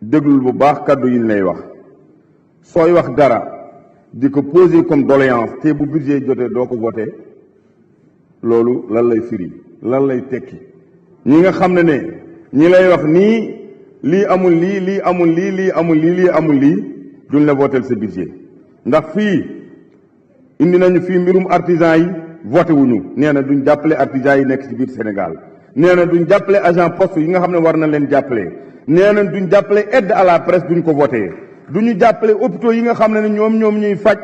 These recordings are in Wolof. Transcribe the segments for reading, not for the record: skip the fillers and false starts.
déglul bu baax kàddu yi lay wax sooy wax dara di ko poser comme doléance te bu budget jotee doo ko voté loolu lan lay firi lan lay tekki ñi nga xam ne ñi lay wax nii lii amul lii lii amul lii lii amul lii lii amul lii duñ la votel sa budget ndax fii indi nañu fii mbirum artisan yi voté wuñu nee na duñ jàppale artisan yi nekk ci biir Sénégal nee na duñ jàppale agent poste yi nga xam ne war na leen jàppale nee na duñ jàppale aide à la presse duñ ko voté duñu jàppale hôpitaux yi nga xam ne ñoom ñuy faj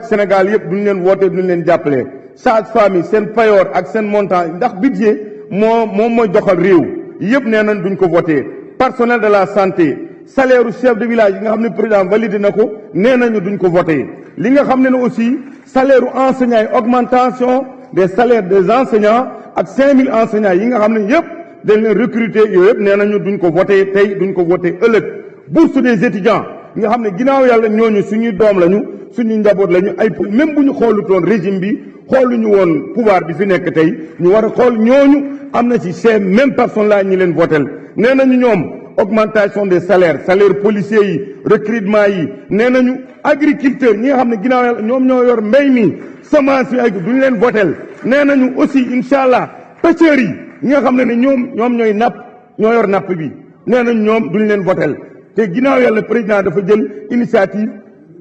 Sénégal yëpp duñ leen voté duñ leen jàppale sage-femme yi seen payoor ak seen montant ndax budget moom mooy doxal réew yëpp nee nañ duñ ko voté personnel de la santé salaire u chef de village yi nga xam ne président validé na ko nee nañu duñ ko voté li nga xam ne aussi salaire u enseignants yi augmentation des salaires des enseignants ak 5000 enseignants yi nga xam ne yëpp dañ leen recruter yooyu yëpp nee nañu duñ ko voté tey duñ ko voté ëllëg bourse des étudiants nga xam ne ginnaaw yàlla ñooñu suñuy doom lañu suñuy njaboot lañu ay même bu ñu xoolutoon régime bi xooluñu woon pouvoir bi fi nekk tey ñu war a xool ñooñu am na ci ces mêmes personnes là ñi leen votel nee nañu ñoom augmentation des salaires salaire policiers yi recrutement yi nee nañu agriculteurs ñi nga xam ne ginnaaw yàlla ñoom ñoo yor mbéy mi semence yi ay duñu leen votel nee nañu aussi incha allah pêcheurs yi ñi nga xam ne ñoom ñooy napp ñoo yor napp bi nee nañ ñoom duñu leen votel te ginnaaw yàlla président dafa jël initiative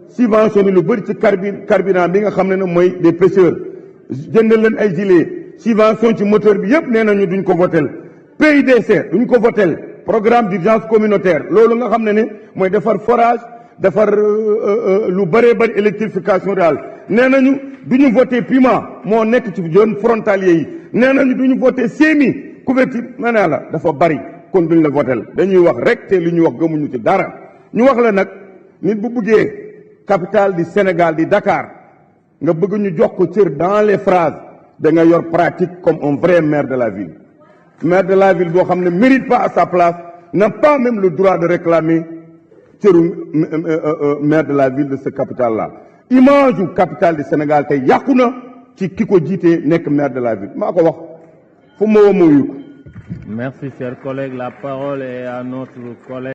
subventionné lu bëri ci carburant bi nga xam ne mooy des pêcheurs jëndal leen ay gilets subvention ci moteur bi yëpp nee nañu duñ ko votel PUDC duñ ko votel programme d'urgence communautaire loolu nga xam ne mooy defar forage defar lu bëree bëri électrification rurale nee nañu duñu voté PUMA moo nekk ci zone frontalier yi nee nañu duñu voté SEMI couverture nee naa la dafa bëri kon duñ la votel dañuy wax rek te li ñuy wax gëmuñu ci dara ñu wax la nag nit bu bëggee capitale du Sénégal di Dakar nga bëgg ñu jox ko cër dans les phrases da nga yor pratique comme un vrai maire de la ville boo xam ne mérite pas à sa place n'a pas même le droit de réclamer cëru maire de la ville de ce capitale là image u capitale du Sénégal tey yàqu na ci ki ko jiitee nekk maire de la ville maa ko wax fu ma woo ma wuyu ko. Merci, cher collègue. La parole est à notre collègue.